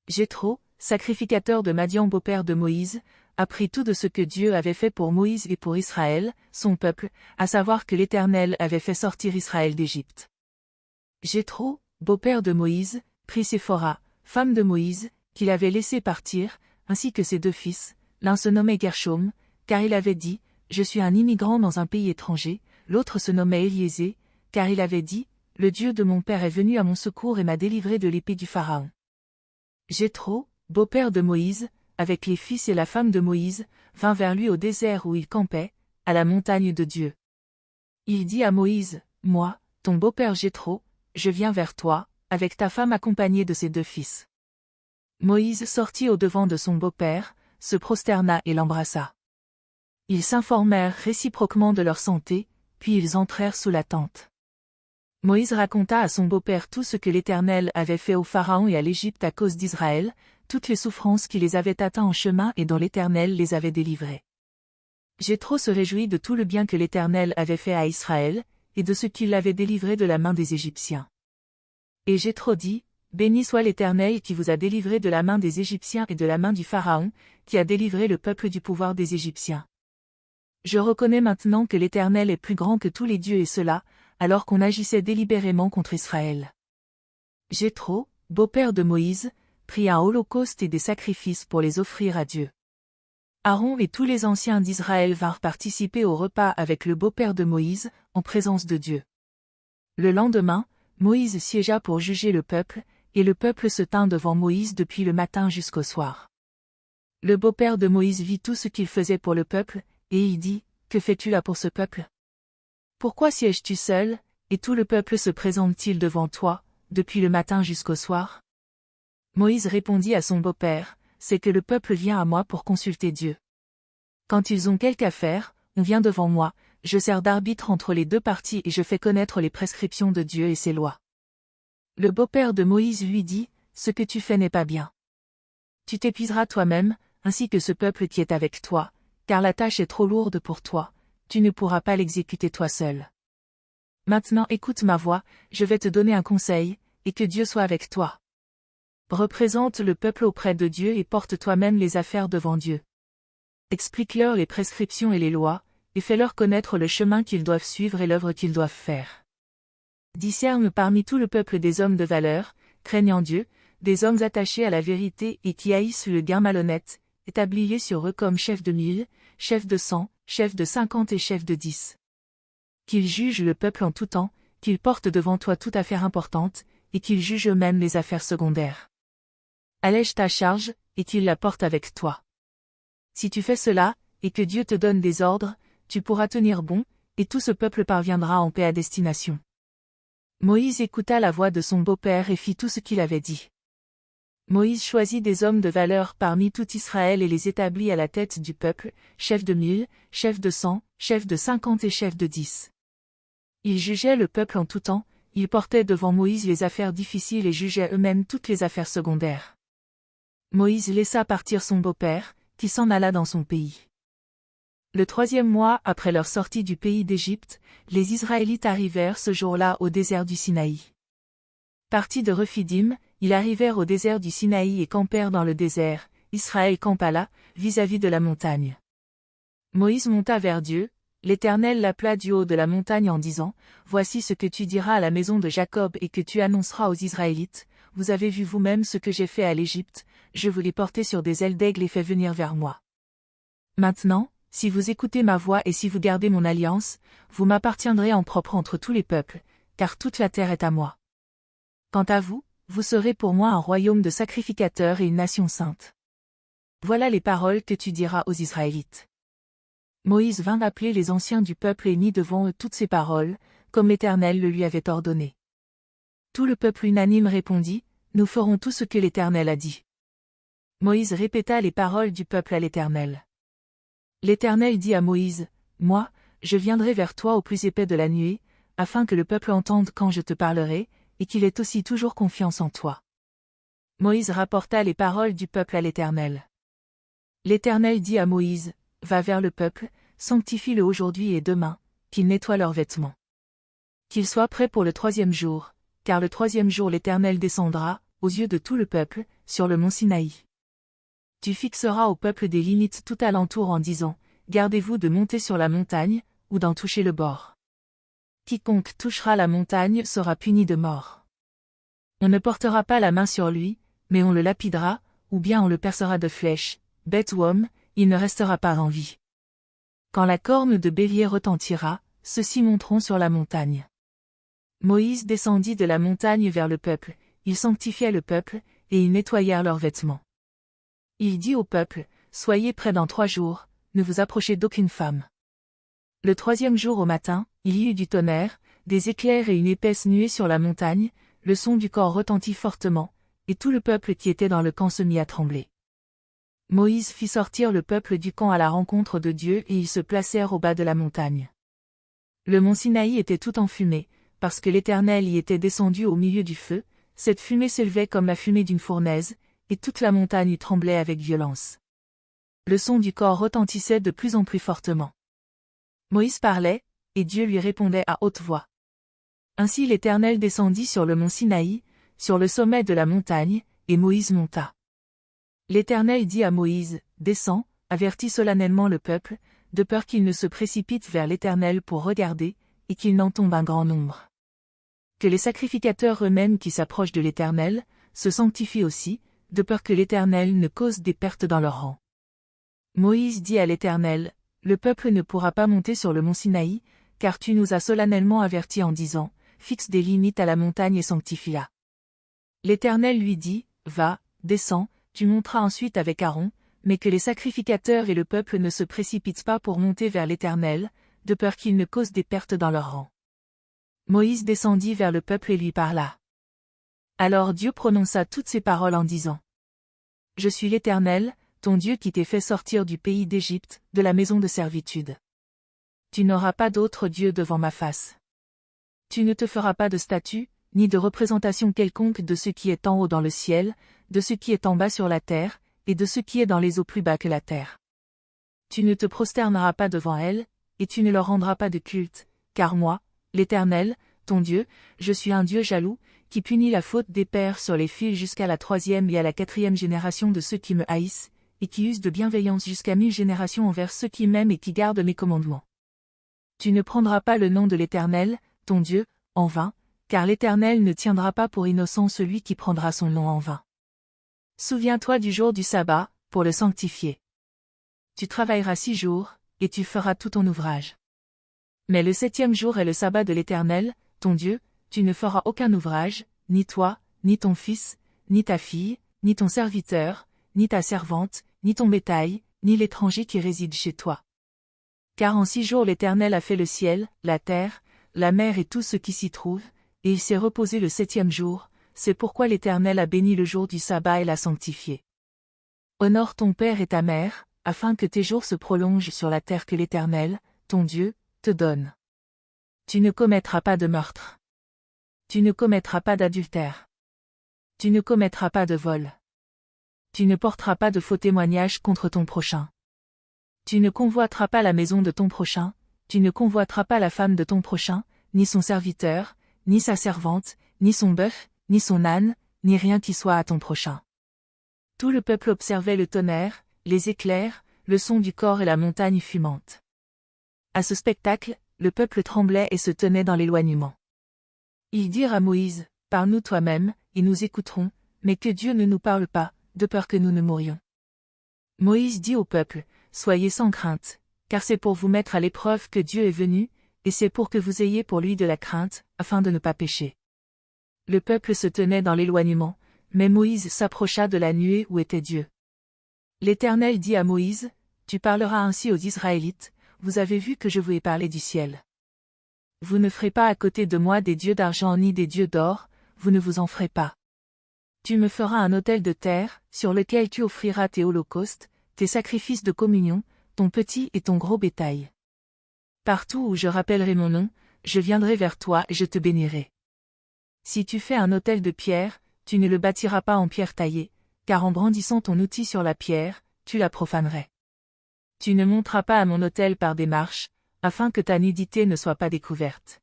Jéthro, sacrificateur de Madian beau-père de Moïse, apprit tout de ce que Dieu avait fait pour Moïse et pour Israël, son peuple, à savoir que l'Éternel avait fait sortir Israël d'Égypte. Jéthro, beau-père de Moïse, prit Séphora, femme de Moïse, qu'il avait laissée partir, ainsi que ses deux fils, l'un se nommait Gershom, car il avait dit, « Je suis un immigrant dans un pays étranger », l'autre se nommait Éliésée, car il avait dit, « Le Dieu de mon père est venu à mon secours et m'a délivré de l'épée du Pharaon. » Jéthro, beau-père de Moïse, avec les fils et la femme de Moïse, vint vers lui au désert où il campait, à la montagne de Dieu. Il dit à Moïse, « Moi, ton beau-père Jéthro, je viens vers toi, avec ta femme accompagnée de ses deux fils. » Moïse sortit au-devant de son beau-père, se prosterna et l'embrassa. Ils s'informèrent réciproquement de leur santé, puis ils entrèrent sous la tente. Moïse raconta à son beau-père tout ce que l'Éternel avait fait au Pharaon et à l'Égypte à cause d'Israël, toutes les souffrances qui les avaient atteints en chemin et dont l'Éternel les avait délivrés. Jéthro se réjouit de tout le bien que l'Éternel avait fait à Israël, et de ce qu'il l'avait délivré de la main des Égyptiens. Et Jéthro dit, « Béni soit l'Éternel qui vous a délivré de la main des Égyptiens et de la main du Pharaon, qui a délivré le peuple du pouvoir des Égyptiens. Je reconnais maintenant que l'Éternel est plus grand que tous les dieux et cela, alors qu'on agissait délibérément contre Israël. » Jéthro, beau-père de Moïse, prit un holocauste et des sacrifices pour les offrir à Dieu. Aaron et tous les anciens d'Israël vinrent participer au repas avec le beau-père de Moïse, en présence de Dieu. Le lendemain, Moïse siégea pour juger le peuple, et le peuple se tint devant Moïse depuis le matin jusqu'au soir. Le beau-père de Moïse vit tout ce qu'il faisait pour le peuple, et il dit, « Que fais-tu là pour ce peuple? Pourquoi sièges-tu seul, et tout le peuple se présente-t-il devant toi, depuis le matin jusqu'au soir ?» Moïse répondit à son beau-père, « C'est que le peuple vient à moi pour consulter Dieu. Quand ils ont quelque affaire, on vient devant moi, je sers d'arbitre entre les deux parties et je fais connaître les prescriptions de Dieu et ses lois. » Le beau-père de Moïse lui dit, « Ce que tu fais n'est pas bien. Tu t'épuiseras toi-même, ainsi que ce peuple qui est avec toi, car la tâche est trop lourde pour toi, tu ne pourras pas l'exécuter toi seul. Maintenant écoute ma voix, je vais te donner un conseil, et que Dieu soit avec toi. Représente le peuple auprès de Dieu et porte toi-même les affaires devant Dieu. Explique-leur les prescriptions et les lois, et fais-leur connaître le chemin qu'ils doivent suivre et l'œuvre qu'ils doivent faire. Discerne parmi tout le peuple des hommes de valeur, craignant Dieu, des hommes attachés à la vérité et qui haïssent le gain malhonnête, établis sur eux comme chefs de 1000, chefs de 100, chefs de 50 et chefs de 10. Qu'ils jugent le peuple en tout temps, qu'ils portent devant toi toute affaire importante, et qu'ils jugent eux-mêmes les affaires secondaires. Allège ta charge, et qu'ils la portent avec toi. Si tu fais cela, et que Dieu te donne des ordres, tu pourras tenir bon, et tout ce peuple parviendra en paix à destination. » Moïse écouta la voix de son beau-père et fit tout ce qu'il avait dit. Moïse choisit des hommes de valeur parmi tout Israël et les établit à la tête du peuple, chefs de 1000, chefs de 100, chefs de 50 et chefs de 10. Ils jugeaient le peuple en tout temps, ils portaient devant Moïse les affaires difficiles et jugeaient eux-mêmes toutes les affaires secondaires. Moïse laissa partir son beau-père, qui s'en alla dans son pays. Le 3e mois après leur sortie du pays d'Égypte, les Israélites arrivèrent ce jour-là au désert du Sinaï. Partis de Rephidim, ils arrivèrent au désert du Sinaï et campèrent dans le désert. Israël campa là, vis-à-vis de la montagne. Moïse monta vers Dieu, l'Éternel l'appela du haut de la montagne en disant, « Voici ce que tu diras à la maison de Jacob et que tu annonceras aux Israélites, vous avez vu vous-même ce que j'ai fait à l'Égypte, je vous l'ai porté sur des ailes d'aigle et fait venir vers moi. Maintenant, si vous écoutez ma voix et si vous gardez mon alliance, vous m'appartiendrez en propre entre tous les peuples, car toute la terre est à moi. Quant à vous, vous serez pour moi un royaume de sacrificateurs et une nation sainte. Voilà les paroles que tu diras aux Israélites. » Moïse vint appeler les anciens du peuple et mit devant eux toutes ces paroles, comme l'Éternel le lui avait ordonné. Tout le peuple unanime répondit, « Nous ferons tout ce que l'Éternel a dit. » Moïse répéta les paroles du peuple à l'Éternel. L'Éternel dit à Moïse, « Moi, je viendrai vers toi au plus épais de la nuée, afin que le peuple entende quand je te parlerai, et qu'il ait aussi toujours confiance en toi. » Moïse rapporta les paroles du peuple à l'Éternel. L'Éternel dit à Moïse, « Va vers le peuple, sanctifie-le aujourd'hui et demain, qu'il nettoie leurs vêtements. Qu'il soit prêt pour le 3e jour, car le 3e jour l'Éternel descendra, aux yeux de tout le peuple, sur le mont Sinaï. Tu fixeras au peuple des limites tout alentour en disant, gardez-vous de monter sur la montagne, ou d'en toucher le bord. Quiconque touchera la montagne sera puni de mort. On ne portera pas la main sur lui, mais on le lapidera, ou bien on le percera de flèches, bête ou homme, il ne restera pas en vie. Quand la corne de bélier retentira, ceux-ci monteront sur la montagne. Moïse descendit de la montagne vers le peuple, il sanctifiait le peuple, et ils nettoyèrent leurs vêtements. Il dit au peuple, soyez prêts dans 3 jours, ne vous approchez d'aucune femme. Le 3e jour au matin, il y eut du tonnerre, des éclairs et une épaisse nuée sur la montagne, le son du cor retentit fortement, et tout le peuple qui était dans le camp se mit à trembler. Moïse fit sortir le peuple du camp à la rencontre de Dieu et ils se placèrent au bas de la montagne. Le mont Sinaï était tout enfumé, parce que l'Éternel y était descendu au milieu du feu, cette fumée s'élevait comme la fumée d'une fournaise, et toute la montagne tremblait avec violence. Le son du cor retentissait de plus en plus fortement. Moïse parlait, et Dieu lui répondait à haute voix. Ainsi l'Éternel descendit sur le mont Sinaï, sur le sommet de la montagne, et Moïse monta. L'Éternel dit à Moïse, descends, avertis solennellement le peuple, de peur qu'il ne se précipite vers l'Éternel pour regarder, et qu'il n'en tombe un grand nombre. Que les sacrificateurs eux-mêmes qui s'approchent de l'Éternel, se sanctifient aussi, de peur que l'Éternel ne cause des pertes dans leur rang. Moïse dit à l'Éternel, le peuple ne pourra pas monter sur le mont Sinaï, car tu nous as solennellement avertis en disant, fixe des limites à la montagne et sanctifie-la. L'Éternel lui dit, va, descends, tu monteras ensuite avec Aaron, mais que les sacrificateurs et le peuple ne se précipitent pas pour monter vers l'Éternel, de peur qu'ils ne causent des pertes dans leur rang. Moïse descendit vers le peuple et lui parla. Alors Dieu prononça toutes ces paroles en disant, je suis l'Éternel, ton Dieu qui t'ai fait sortir du pays d'Égypte, de la maison de servitude. Tu n'auras pas d'autre Dieu devant ma face. Tu ne te feras pas de statue, ni de représentation quelconque de ce qui est en haut dans le ciel, de ce qui est en bas sur la terre, et de ce qui est dans les eaux plus bas que la terre. Tu ne te prosterneras pas devant elles, et tu ne leur rendras pas de culte, car moi, l'Éternel, ton Dieu, je suis un Dieu jaloux, qui punit la faute des pères sur les fils jusqu'à la 3e et à la 4e génération de ceux qui me haïssent, et qui usent de bienveillance jusqu'à 1000 générations envers ceux qui m'aiment et qui gardent mes commandements. Tu ne prendras pas le nom de l'Éternel, ton Dieu, en vain, car l'Éternel ne tiendra pas pour innocent celui qui prendra son nom en vain. Souviens-toi du jour du sabbat, pour le sanctifier. Tu travailleras 6 jours, et tu feras tout ton ouvrage. Mais le 7e jour est le sabbat de l'Éternel, ton Dieu, tu ne feras aucun ouvrage, ni toi, ni ton fils, ni ta fille, ni ton serviteur, ni ta servante, ni ton bétail, ni l'étranger qui réside chez toi. Car en 6 jours l'Éternel a fait le ciel, la terre, la mer et tout ce qui s'y trouve, et il s'est reposé le 7e jour, c'est pourquoi l'Éternel a béni le jour du sabbat et l'a sanctifié. Honore ton père et ta mère, afin que tes jours se prolongent sur la terre que l'Éternel, ton Dieu, te donne. Tu ne commettras pas de meurtre. Tu ne commettras pas d'adultère. Tu ne commettras pas de vol. Tu ne porteras pas de faux témoignages contre ton prochain. Tu ne convoiteras pas la maison de ton prochain, tu ne convoiteras pas la femme de ton prochain, ni son serviteur, ni sa servante, ni son bœuf, ni son âne, ni rien qui soit à ton prochain. Tout le peuple observait le tonnerre, les éclairs, le son du cor et la montagne fumante. À ce spectacle, le peuple tremblait et se tenait dans l'éloignement. Ils dirent à Moïse, parle-nous toi-même, et nous écouterons, mais que Dieu ne nous parle pas, de peur que nous ne mourions. Moïse dit au peuple, soyez sans crainte, car c'est pour vous mettre à l'épreuve que Dieu est venu, et c'est pour que vous ayez pour lui de la crainte, afin de ne pas pécher. Le peuple se tenait dans l'éloignement, mais Moïse s'approcha de la nuée où était Dieu. L'Éternel dit à Moïse, tu parleras ainsi aux Israélites, vous avez vu que je vous ai parlé du ciel. Vous ne ferez pas à côté de moi des dieux d'argent ni des dieux d'or, vous ne vous en ferez pas. Tu me feras un autel de terre, sur lequel tu offriras tes holocaustes, tes sacrifices de communion, ton petit et ton gros bétail. Partout où je rappellerai mon nom, je viendrai vers toi et je te bénirai. Si tu fais un autel de pierre, tu ne le bâtiras pas en pierre taillée, car en brandissant ton outil sur la pierre, tu la profanerais. Tu ne monteras pas à mon autel par des marches, afin que ta nudité ne soit pas découverte.